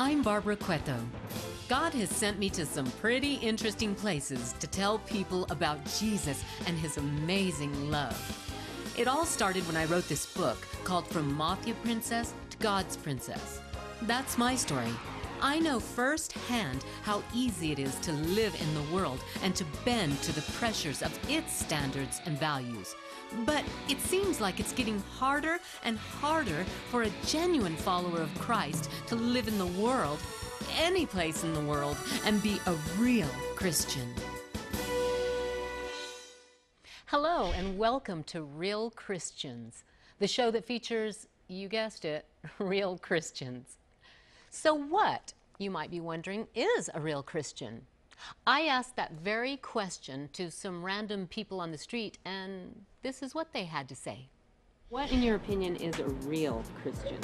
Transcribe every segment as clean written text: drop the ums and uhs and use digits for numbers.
I'm Barbara Cueto. God has sent me to some pretty interesting places to tell people about Jesus and his amazing love. It all started when I wrote this book called From Mafia Princess to God's Princess. That's my story. I know firsthand how easy it is to live in the world and to bend to the pressures of its standards and values. But it seems like it's getting harder and harder for a genuine follower of Christ to live in the world, any place in the world, and be a real Christian. Hello and welcome to Real Christians, the show that features, you guessed it, real Christians. So what, you might be wondering, is a real Christian? I asked that very question to some random people on the street, and this is what they had to say. What, in your opinion, is a real Christian?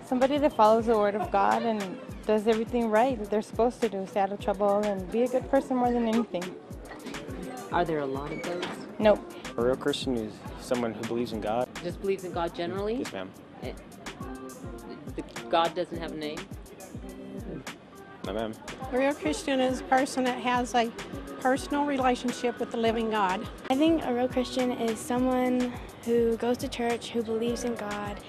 Somebody that follows the Word of God and does everything right that they're supposed to do, stay out of trouble, and be a good person more than anything. Are there a lot of those? Nope. A real Christian is someone who believes in God. Just believes in God generally? Yes, ma'am. God doesn't have a name? No, ma'am. A real Christian is a person that has a personal relationship with the living God. I think a real Christian is someone who goes to church, who believes in God,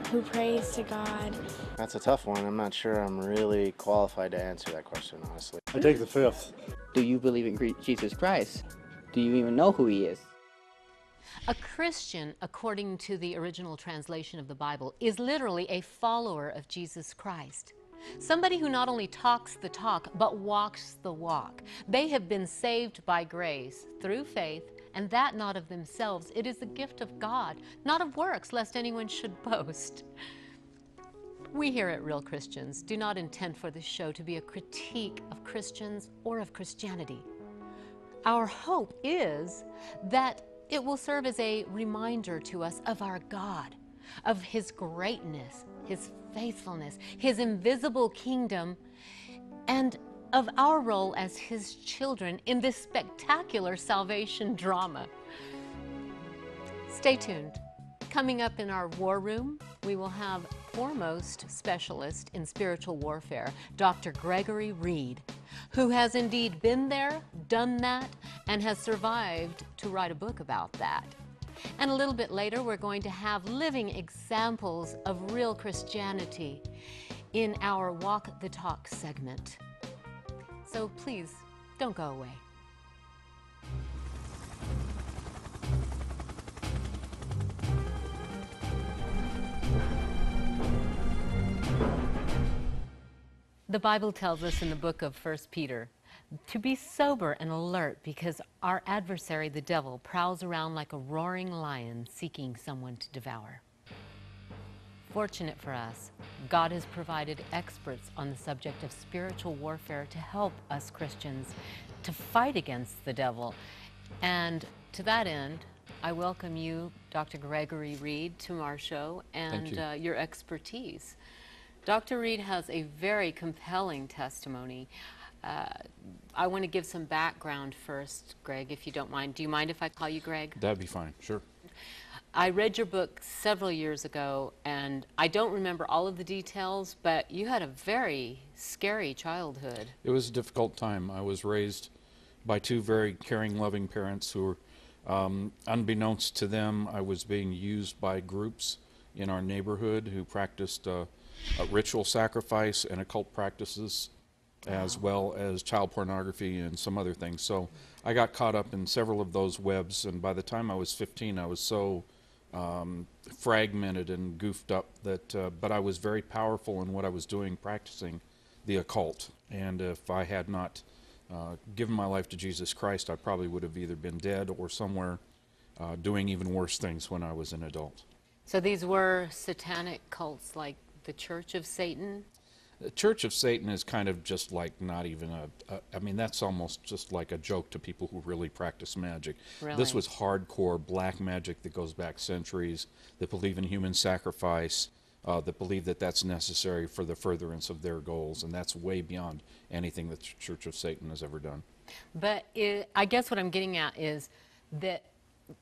who prays to God. That's a tough one. I'm not sure I'm really qualified to answer that question, honestly. I take the fifth. Do you believe in Jesus Christ? Do you even know who he is? A Christian, according to the original translation of the Bible, is literally a follower of Jesus Christ. Somebody who not only talks the talk, but walks the walk. They have been saved by grace through faith, and that not of themselves. It is the gift of God, not of works, lest anyone should boast. We here at Real Christians do not intend for this show to be a critique of Christians or of Christianity. Our hope is that it will serve as a reminder to us of our God, of his greatness, his faithfulness, his invisible kingdom, and of our role as his children in this spectacular salvation drama. Stay tuned. Coming up in our war room, we will have foremost specialist in spiritual warfare, Dr. Gregory Reed, who has indeed been there, done that, and has survived to write a book about that. And a little bit later, we're going to have living examples of real Christianity in our Walk the Talk segment. So please, don't go away. The Bible tells us in the book of 1 Peter to be sober and alert because our adversary, the devil, prowls around like a roaring lion seeking someone to devour. Fortunate for us, God has provided experts on the subject of spiritual warfare to help us Christians to fight against the devil. And to that end, I welcome you, Dr. Gregory Reed, to our show and your expertise. Dr. Reed has a very compelling testimony. I want to give some background first, Greg, if you don't mind. Do you mind if I call you Greg? That'd be fine, sure. I read your book several years ago, and I don't remember all of the details, but you had a very scary childhood. It was a difficult time. I was raised by two very caring, loving parents who were, unbeknownst to them, I was being used by groups in our neighborhood who practiced ritual sacrifice and occult practices, as well as child pornography and some other things. So I got caught up in several of those webs, and by the time I was 15, I was so fragmented and goofed up that, but I was very powerful in what I was doing, practicing the occult. And if I had not given my life to Jesus Christ, I probably would have either been dead or somewhere doing even worse things when I was an adult. So these were satanic cults like the Church of Satan? The Church of Satan is kind of just like not even I mean, that's almost just like a joke to people who really practice magic. Really? This was hardcore black magic that goes back centuries, that believe in human sacrifice, that believe that that's necessary for the furtherance of their goals, and that's way beyond anything that the Church of Satan has ever done. But I guess what I'm getting at is that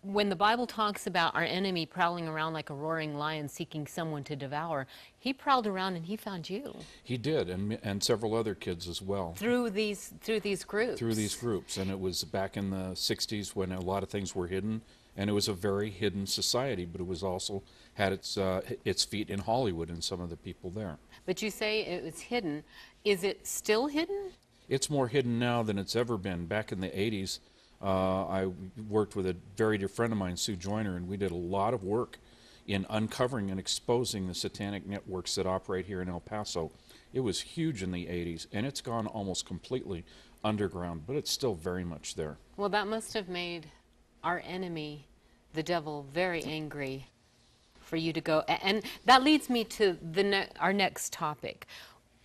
when the Bible talks about our enemy prowling around like a roaring lion seeking someone to devour, he prowled around and he found you. He did, and several other kids as well. Through these groups. Through these groups, and it was back in the 60s when a lot of things were hidden, and it was a very hidden society, but it was also had its feet in Hollywood and some of the people there. But you say it was hidden. Is it still hidden? It's more hidden now than it's ever been. Back in the 80s, I worked with a very dear friend of mine, Sue Joyner, and we did a lot of work in uncovering and exposing the satanic networks that operate here in El Paso. It was huge in the 80s, and it's gone almost completely underground, but it's still very much there. Well, that must have made our enemy, the devil, very angry for you to go. And that leads me to our next topic.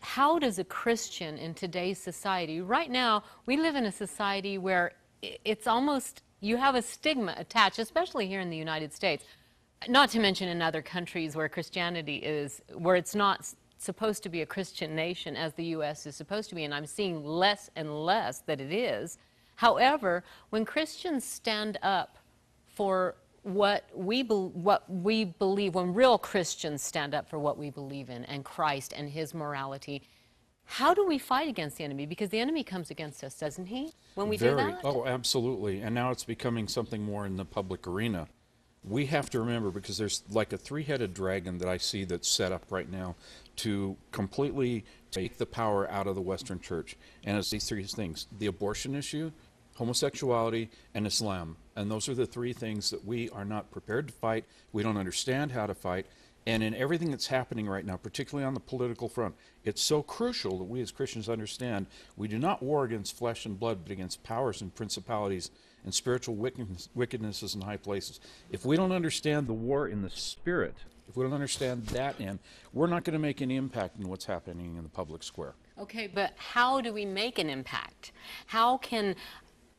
How does a Christian in today's society, right now, we live in a society where it's almost, you have a stigma attached, especially here in the United States, not to mention in other countries where Christianity is, where it's not supposed to be a Christian nation as the U.S. is supposed to be, and I'm seeing less and less that it is. However, when Christians stand up for what we believe, when real Christians stand up for what we believe in and Christ and his morality, how do we fight against the enemy? Because the enemy comes against us, doesn't he, when we do that? Oh, absolutely. And now it's becoming something more in the public arena. We have to remember, because there's like a three-headed dragon that I see that's set up right now to completely take the power out of the Western church. And it's these three things: the abortion issue, homosexuality, and Islam. And those are the three things that we are not prepared to fight. We don't understand how to fight. And in everything that's happening right now, particularly on the political front, it's so crucial that we as Christians understand we do not war against flesh and blood, but against powers and principalities and spiritual wickednesses in high places. If we don't understand the war in the spirit, if we don't understand that end, we're not going to make any impact in what's happening in the public square. Okay, but how do we make an impact? How can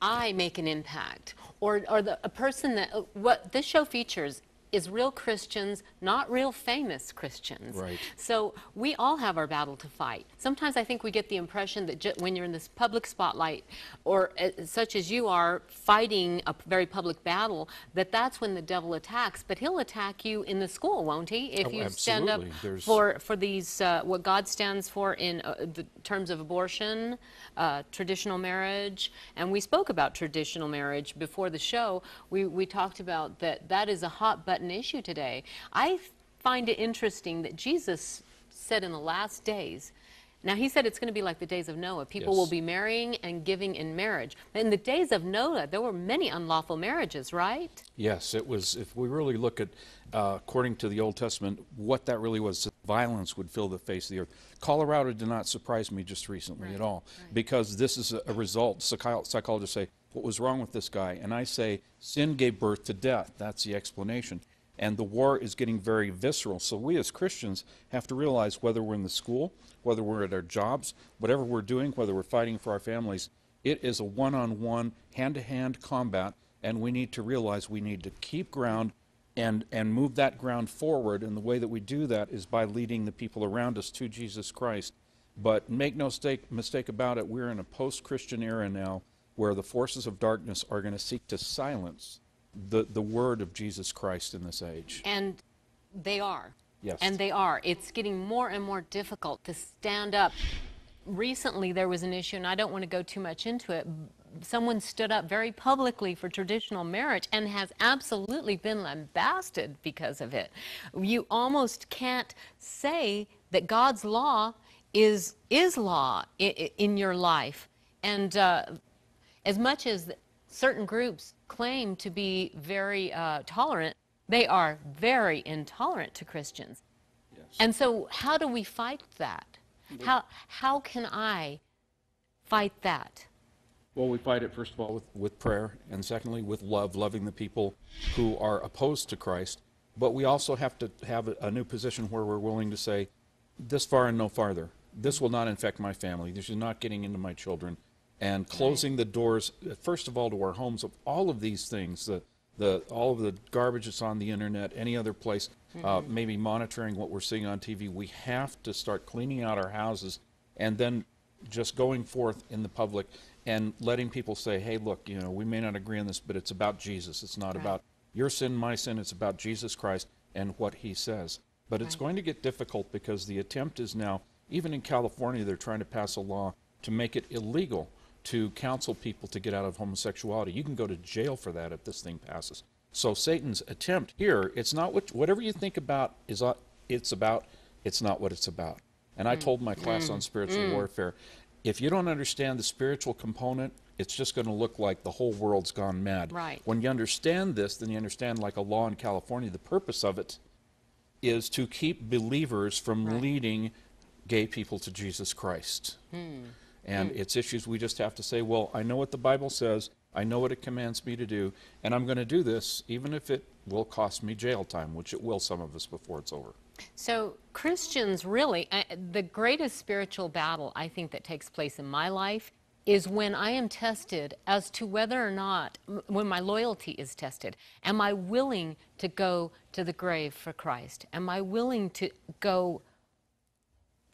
I make an impact? Or a person that, what this show features is real Christians, not real famous Christians. Right. So we all have our battle to fight. Sometimes I think we get the impression that when you're in this public spotlight, or such as you are, fighting a very public battle, that's when the devil attacks. But he'll attack you in the school, won't he? If you stand up for these, what God stands for in the terms of abortion, traditional marriage. And we spoke about traditional marriage before the show. We talked about that is a hot button issue today. I find it interesting that Jesus said in the last days, now he said it's going to be like the days of Noah. People will be marrying and giving in marriage. In the days of Noah, there were many unlawful marriages, right? Yes, it was. If we really look at, according to the Old Testament, what that really was, violence would fill the face of the earth. Colorado did not surprise me just recently at all, because this is a result. Psychologists say, what was wrong with this guy? And I say, sin gave birth to death. That's the explanation. And the war is getting very visceral. So we as Christians have to realize, whether we're in the school, whether we're at our jobs, whatever we're doing, whether we're fighting for our families, it is a one-on-one, hand-to-hand combat, and we need to realize we need to keep ground and move that ground forward. And the way that we do that is by leading the people around us to Jesus Christ. But make no mistake about it, we're in a post-Christian era now, where the forces of darkness are going to seek to silence the word of Jesus Christ in this age. And they are. Yes. And they are. It's getting more and more difficult to stand up. Recently there was an issue, and I don't want to go too much into it. Someone stood up very publicly for traditional marriage and has absolutely been lambasted because of it. You almost can't say that God's law is law in your life. And as much as certain groups claim to be very tolerant, they are very intolerant to Christians. Yes. And so how do we fight that? How can I fight that? Well, we fight it, first of all, with prayer, and secondly, with love, loving the people who are opposed to Christ. But we also have to have a new position where we're willing to say, this far and no farther. This will not infect my family. This is not getting into my children. And closing the doors, first of all, to our homes of all of these things, all of the garbage that's on the internet, any other place, maybe monitoring what we're seeing on TV. We have to start cleaning out our houses and then just going forth in the public and letting people say, hey, look, you know, we may not agree on this, but it's about Jesus. It's not about your sin, my sin. It's about Jesus Christ and what he says. But it's going to get difficult because the attempt is now, even in California, they're trying to pass a law to make it illegal to counsel people to get out of homosexuality. You can go to jail for that if this thing passes. So Satan's attempt here, it's not whatever you think about is it's about, it's not what it's about. And I told my class on spiritual warfare, if you don't understand the spiritual component, it's just going to look like the whole world's gone mad. Right. When you understand this, then you understand, like a law in California, the purpose of it is to keep believers from leading gay people to Jesus Christ. And it's issues we just have to say, well, I know what the Bible says, I know what it commands me to do, and I'm going to do this even if it will cost me jail time, which it will some of us before it's over. So Christians really, the greatest spiritual battle I think that takes place in my life is when I am tested as to whether or not, when my loyalty is tested, am I willing to go to the grave for Christ? Am I willing to go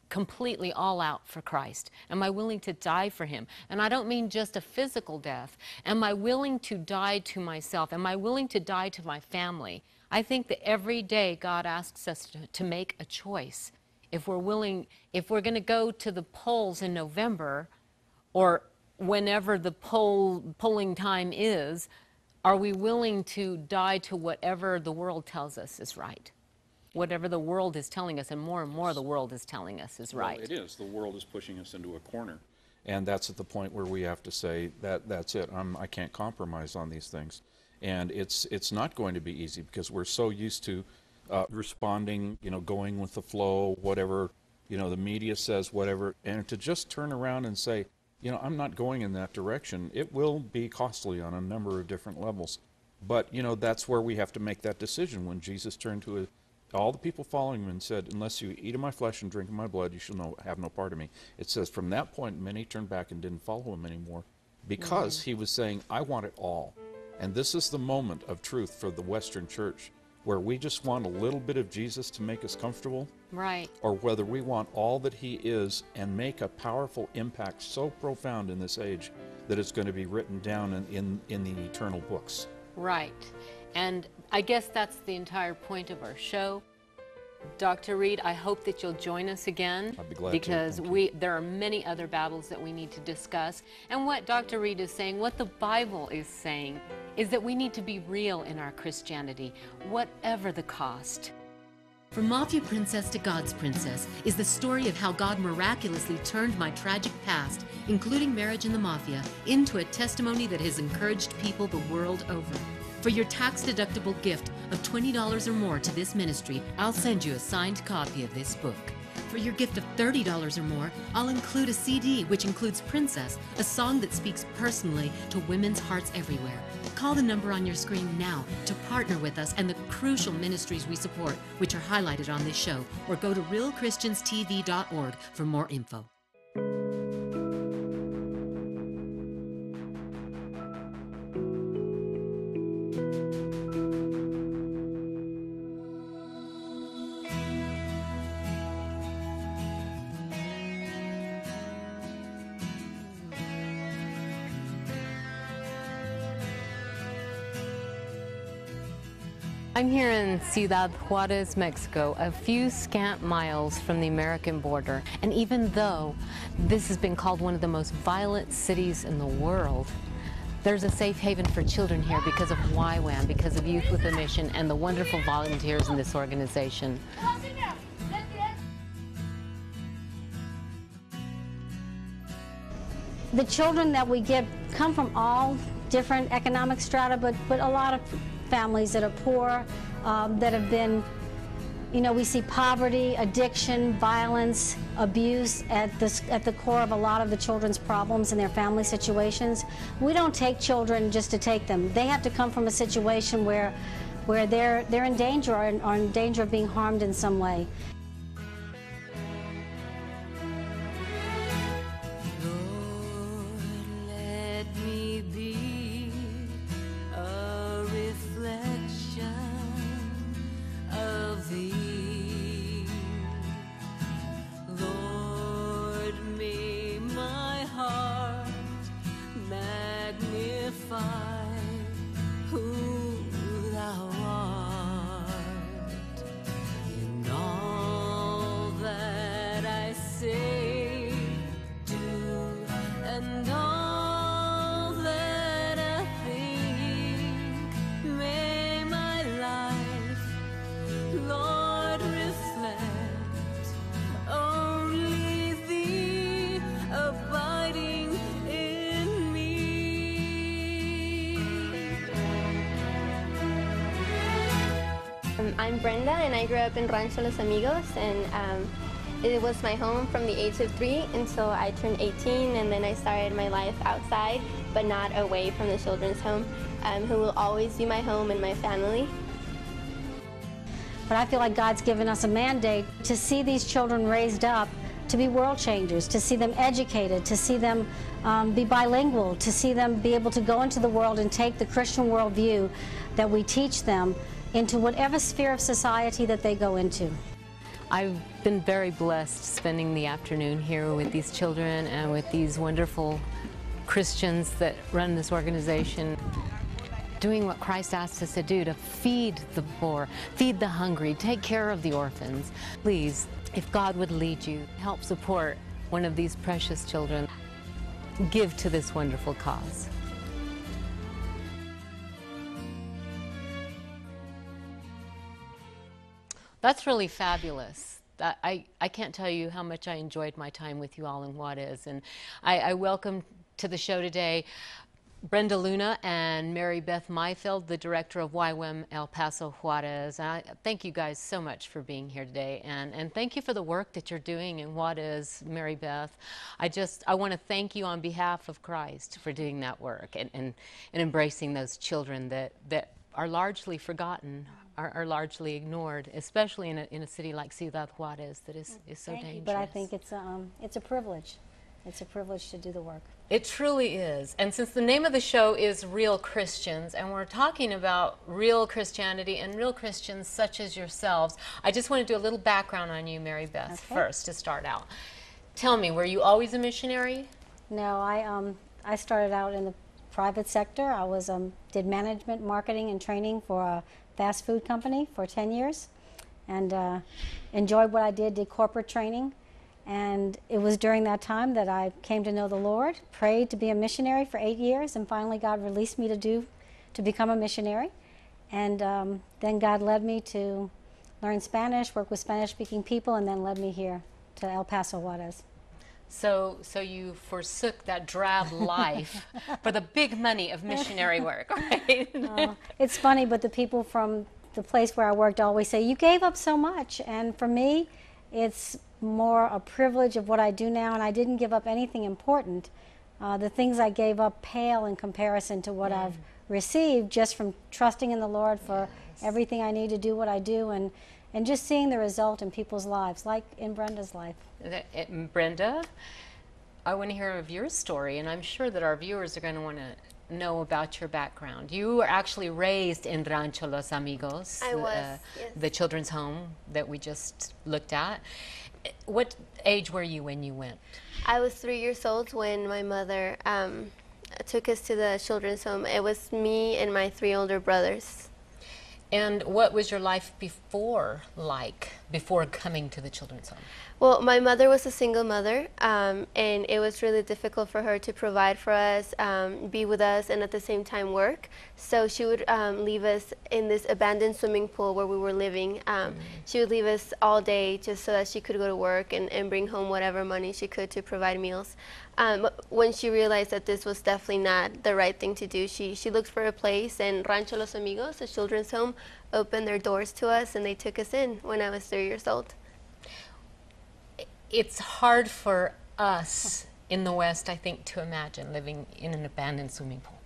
completely all out for Christ? Am I willing to die for him? And I don't mean just a physical death. Am I willing to die to myself? Am I willing to die to my family? I think that every day God asks us to make a choice. If we're willing, if we're going to go to the polls in November, or whenever the polling time is, are we willing to die to whatever the world tells us is right? Whatever the world is telling us, and more the world is telling us is right. Well, it is. The world is pushing us into a corner. And that's at the point where we have to say, that's it. I can't compromise on these things. And it's not going to be easy because we're so used to responding, you know, going with the flow, whatever, you know, the media says, whatever. And to just turn around and say, you know, I'm not going in that direction, it will be costly on a number of different levels. But, you know, that's where we have to make that decision. When Jesus turned to all the people following him and said, unless you eat of my flesh and drink of my blood, you shall have no part of me. It says from that point, many turned back and didn't follow him anymore because he was saying, I want it all. And this is the moment of truth for the Western church where we just want a little bit of Jesus to make us comfortable. Right. Or whether we want all that he is and make a powerful impact so profound in this age that it's going to be written down in the eternal books. Right. And I guess that's the entire point of our show. Dr. Reed, I hope that you'll join us again. I'd be glad because to. There are many other battles that we need to discuss. And what Dr. Reed is saying, what the Bible is saying, is that we need to be real in our Christianity, whatever the cost. From Mafia Princess to God's Princess is the story of how God miraculously turned my tragic past, including marriage in the Mafia, into a testimony that has encouraged people the world over. For your tax-deductible gift of $20 or more to this ministry, I'll send you a signed copy of this book. For your gift of $30 or more, I'll include a CD which includes Princess, a song that speaks personally to women's hearts everywhere. Call the number on your screen now to partner with us and the crucial ministries we support, which are highlighted on this show, or go to realchristianstv.org for more info. I'm here in Ciudad Juarez, Mexico, a few scant miles from the American border. And even though this has been called one of the most violent cities in the world, there's a safe haven for children here because of YWAM, because of Youth with a Mission and the wonderful volunteers in this organization. The children that we get come from all different economic strata, but a lot of families that are poor, that have been, you know, we see poverty, addiction, violence, abuse at the core of a lot of the children's problems in their family situations. We don't take children just to take them. They have to come from a situation where they're in danger or in danger of being harmed in some way. I'm Brenda, and I grew up in Rancho Los Amigos, and it was my home from the age of 3 until I turned 18, and then I started my life outside, but not away from the children's home, who will always be my home and my family. But I feel like God's given us a mandate to see these children raised up to be world changers, to see them educated, to see them be bilingual, to see them be able to go into the world and take the Christian worldview that we teach them into whatever sphere of society that they go into. I've been very blessed spending the afternoon here with these children and with these wonderful Christians that run this organization, doing what Christ asked us to do, to feed the poor, feed the hungry, take care of the orphans. Please, if God would lead you, help support one of these precious children. Give to this wonderful cause. That's really fabulous. I can't tell you how much I enjoyed my time with you all in Juarez. And I welcome to the show today Brenda Luna and Mary Beth Mayfield, the director of YWAM El Paso Juarez. I thank you guys so much for being here today, and thank you for the work that you're doing in Juarez, Mary Beth. I want to thank you on behalf of Christ for doing that work and embracing those children that are largely forgotten, are largely ignored, especially in a city like Ciudad Juarez that is so dangerous. But I think it's a privilege. It's a privilege to do the work. It truly is. And since the name of the show is Real Christians, and we're talking about real Christianity and real Christians such as yourselves, I just want to do a little background on you, Mary Beth, first to start out. Tell me, were you always a missionary? No, I started out in the private sector. I did management, marketing, and training for a fast food company for 10 years, and enjoyed what I did corporate training. And it was during that time that I came to know the Lord, prayed to be a missionary for 8 years, and finally God released me to become a missionary. And then God led me to learn Spanish, work with Spanish-speaking people, and then led me here to El Paso, Juarez. So you forsook that drab life for the big money of missionary work, right? It's funny, but the people from the place where I worked always say, you gave up so much. And for me, it's more a privilege of what I do now, and I didn't give up anything important. The things I gave up pale in comparison to what I've received just from trusting in the Lord for everything I need to do what I do, and just seeing the result in people's lives, like in Brenda's life. Brenda, I want to hear of your story, and I'm sure that our viewers are going to want to know about your background. You were actually raised in Rancho Los Amigos. I was, yes. The children's home that we just looked at. What age were you when you went? I was 3 years old when my mother took us to the children's home. It was me and my 3 older brothers. And what was your life before coming to the children's home? Well, my mother was a single mother, and it was really difficult for her to provide for us, be with us, and at the same time work. So she would leave us in this abandoned swimming pool where we were living. She would leave us all day just so that she could go to work and bring home whatever money she could to provide meals. When she realized that this was definitely not the right thing to do, she looked for a place, and Rancho Los Amigos, a children's home, opened their doors to us, and they took us in when I was 3 years old. It's hard for us in the West, I think, to imagine living in an abandoned swimming pool.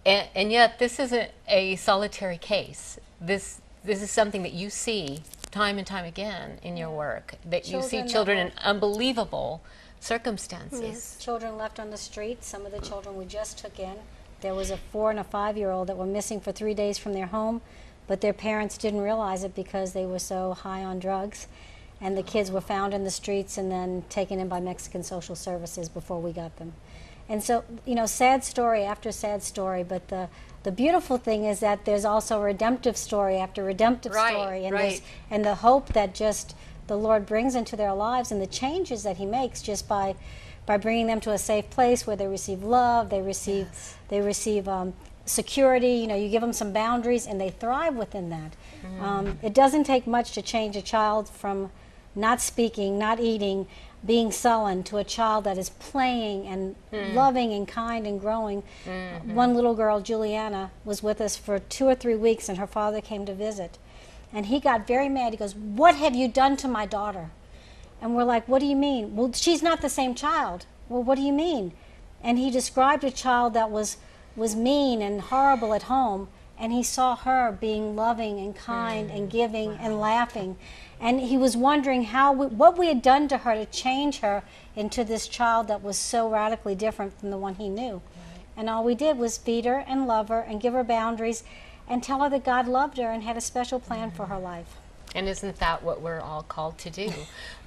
And yet, this isn't a solitary case. This is something that you see time and time again in your work, that you see children in unbelievable circumstances. Yes. Children left on the street. Some of the children we just took in. There was a 4- and a 5-year-old that were missing for 3 days from their home, but their parents didn't realize it because they were so high on drugs. And the kids were found in the streets and then taken in by Mexican social services before we got them. And so, you know, sad story after sad story, but the beautiful thing is that there's also a redemptive story after redemptive story, and the hope that just the Lord brings into their lives, and the changes that He makes just by bringing them to a safe place where they receive love, they receive security. You know, you give them some boundaries, and they thrive within that. It doesn't take much to change a child from not speaking, not eating, being sullen, to a child that is playing and loving and kind and growing. One little girl, Juliana, was with us for 2 or 3 weeks, and her father came to visit. And he got very mad. He goes, "What have you done to my daughter?" And we're like, "What do you mean?" "Well, she's not the same child." "Well, what do you mean?" And he described a child that was mean and horrible at home, and he saw her being loving and kind and giving and laughing. And he was wondering what we had done to her to change her into this child that was so radically different from the one he knew. And all we did was feed her and love her and give her boundaries and tell her that God loved her and had a special plan for her life. And isn't that what we're all called to do?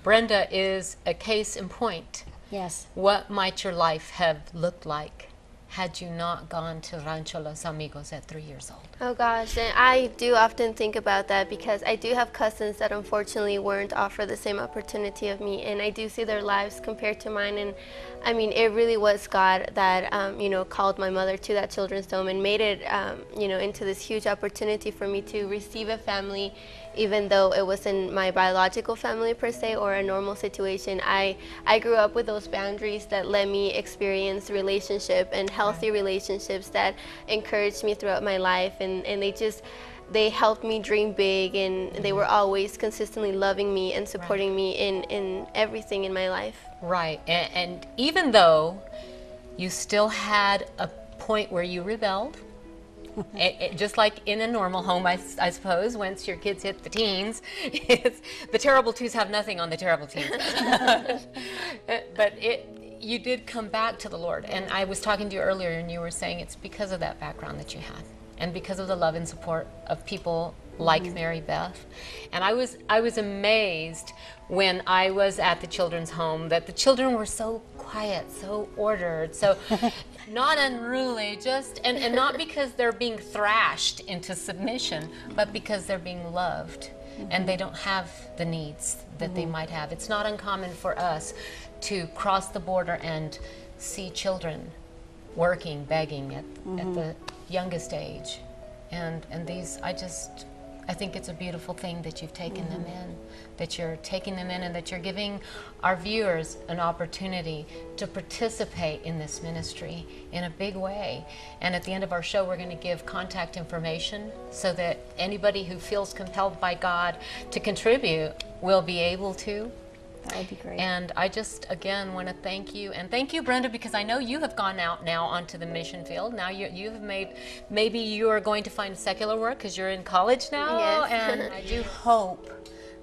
Brenda is a case in point. Yes. What might your life have looked like had you not gone to Rancho Los Amigos at 3 years old? Oh gosh, and I do often think about that because I do have cousins that unfortunately weren't offered the same opportunity of me, and I do see their lives compared to mine. And I mean, it really was God that you know, called my mother to that children's home and made it you know, into this huge opportunity for me to receive a family, even though it wasn't my biological family per se or a normal situation. I grew up with those boundaries that let me experience relationship and healthy relationships that encouraged me throughout my life, and they helped me dream big, and they were always consistently loving me and supporting me in everything in my life. Right, and even though you still had a point where you rebelled, just like in a normal home, I suppose, once your kids hit the teens, the terrible twos have nothing on the terrible teens. But you did come back to the Lord. And I was talking to you earlier, and you were saying it's because of that background that you had, and because of the love and support of people like Mary Beth. And I was amazed when I was at the children's home that the children were so quiet, so ordered, so not unruly, and not because they're being thrashed into submission, but because they're being loved, and they don't have the needs that they might have. It's not uncommon for us to cross the border and see children working, begging at the youngest age, and these, I think it's a beautiful thing that you've taken them in, that you're taking them in, and that you're giving our viewers an opportunity to participate in this ministry in a big way. And at the end of our show, we're going to give contact information so that anybody who feels compelled by God to contribute will be able to. That would be great. And I just, again, want to thank you. And thank you, Brenda, because I know you have gone out now onto the mission field. Now you have made, maybe you are going to find secular work because you're in college now. Yes. And I do hope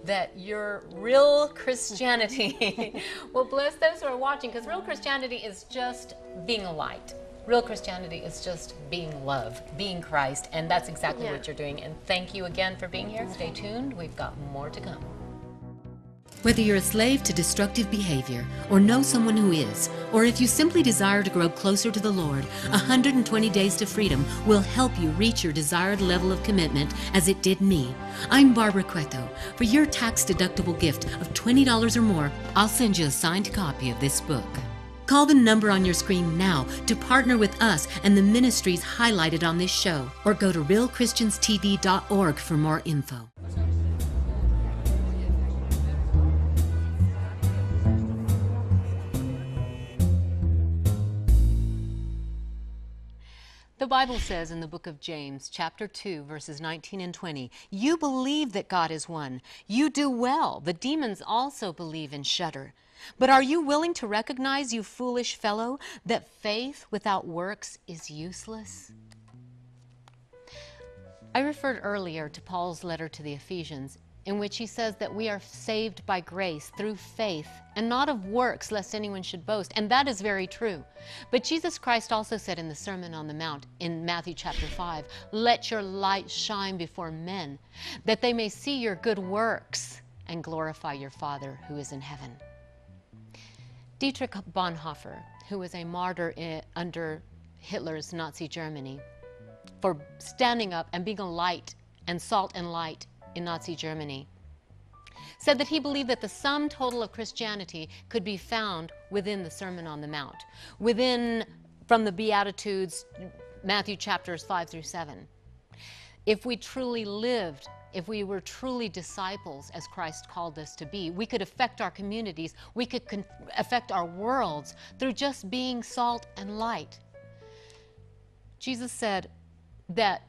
that your real Christianity will bless those who are watching, because real Christianity is just being a light. Real Christianity is just being love, being Christ, and that's exactly what you're doing. And thank you again for being here. Stay tuned. We've got more to come. Whether you're a slave to destructive behavior, or know someone who is, or if you simply desire to grow closer to the Lord, 120 Days to Freedom will help you reach your desired level of commitment as it did me. I'm Barbara Cueto. For your tax-deductible gift of $20 or more, I'll send you a signed copy of this book. Call the number on your screen now to partner with us and the ministries highlighted on this show, or go to realchristianstv.org for more info. The Bible says in the book of James, chapter 2, verses 19 and 20, "You believe that God is one. You do well. The demons also believe and shudder. But are you willing to recognize, you foolish fellow, that faith without works is useless?" I referred earlier to Paul's letter to the Ephesians, in which he says that we are saved by grace through faith and not of works, lest anyone should boast. And that is very true. But Jesus Christ also said in the Sermon on the Mount in Matthew chapter 5, "Let your light shine before men, that they may see your good works and glorify your Father who is in heaven." Dietrich Bonhoeffer, who was a martyr under Hitler's Nazi Germany for standing up and being a light and salt and light in Nazi Germany, said that he believed that the sum total of Christianity could be found within the Sermon on the Mount, from the Beatitudes, Matthew chapters 5 through 7. If we truly lived, if we were truly disciples as Christ called us to be, we could affect our communities, we could affect our worlds through just being salt and light. Jesus said that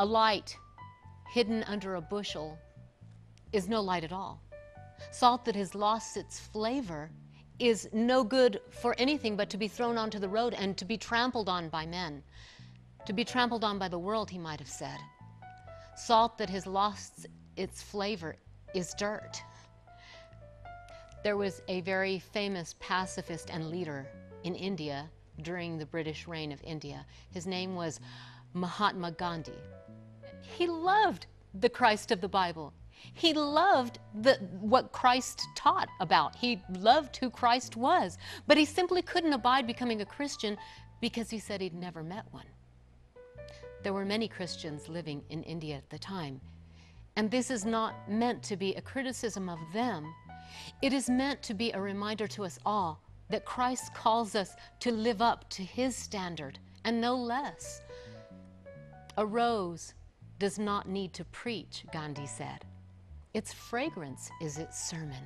a light hidden under a bushel is no light at all. Salt that has lost its flavor is no good for anything but to be thrown onto the road and to be trampled on by men. To be trampled on by the world, he might have said. Salt that has lost its flavor is dirt. There was a very famous pacifist and leader in India during the British reign of India. His name was Mahatma Gandhi. He loved the Christ of the Bible. He loved what Christ taught about. He loved who Christ was. But he simply couldn't abide becoming a Christian because he said he'd never met one. There were many Christians living in India at the time. And this is not meant to be a criticism of them. It is meant to be a reminder to us all that Christ calls us to live up to his standard and no less. A rose does not need to preach, Gandhi said. Its fragrance is its sermon.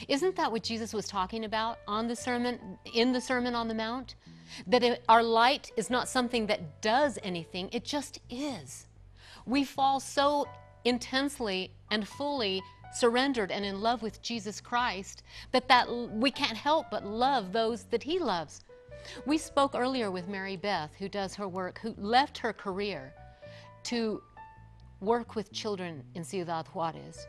Isn't that what Jesus was talking about in the Sermon on the Mount? That our light is not something that does anything, it just is. We fall so intensely and fully surrendered and in love with Jesus Christ that we can't help but love those that he loves. We spoke earlier with Mary Beth, who does her work, who left her career to work with children in Ciudad Juarez.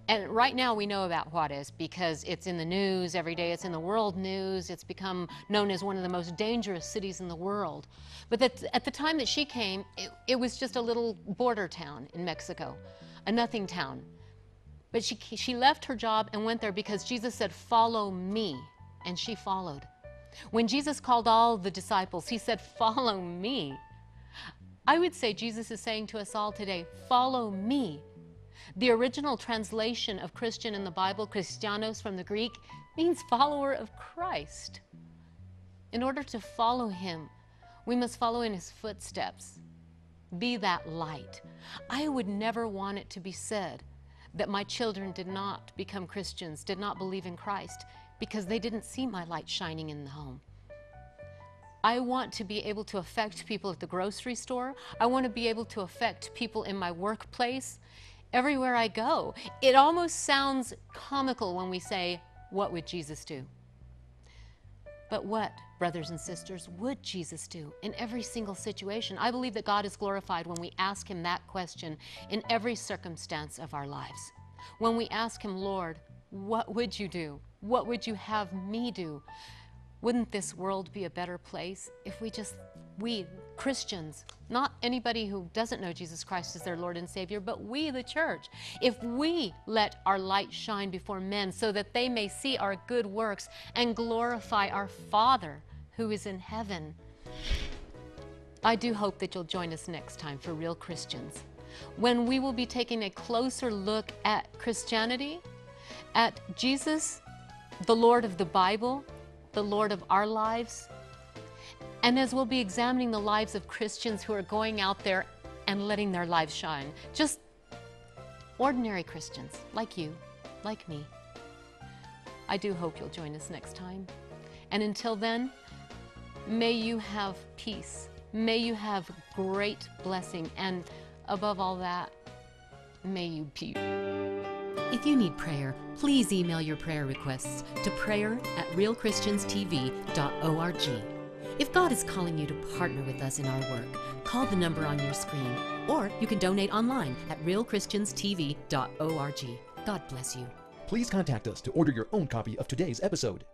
And right now we know about Juarez because it's in the news every day. It's in the world news. It's become known as one of the most dangerous cities in the world. But at the time that she came, it was just a little border town in Mexico, a nothing town. But she left her job and went there because Jesus said, "Follow me," and she followed. When Jesus called all the disciples, he said, "Follow me." I would say Jesus is saying to us all today, follow me. The original translation of Christian in the Bible, Christianos from the Greek, means follower of Christ. In order to follow him, we must follow in his footsteps. Be that light. I would never want it to be said that my children did not become Christians, did not believe in Christ, because they didn't see my light shining in the home. I want to be able to affect people at the grocery store. I want to be able to affect people in my workplace, everywhere I go. It almost sounds comical when we say, what would Jesus do? But what, brothers and sisters, would Jesus do in every single situation? I believe that God is glorified when we ask him that question in every circumstance of our lives. When we ask him, Lord, what would you do? What would you have me do? Wouldn't this world be a better place if we Christians, not anybody who doesn't know Jesus Christ as their Lord and Savior, but we, the church, if we let our light shine before men so that they may see our good works and glorify our Father who is in heaven. I do hope that you'll join us next time for Real Christians, when we will be taking a closer look at Christianity, at Jesus, the Lord of the Bible, the Lord of our lives, and as we'll be examining the lives of Christians who are going out there and letting their lives shine. Just ordinary Christians, like you, like me. I do hope you'll join us next time. And until then, may you have peace. May you have great blessing. And above all that, may you be. If you need prayer, please email your prayer requests to prayer@realchristianstv.org. If God is calling you to partner with us in our work, call the number on your screen, or you can donate online at realchristianstv.org. God bless you. Please contact us to order your own copy of today's episode.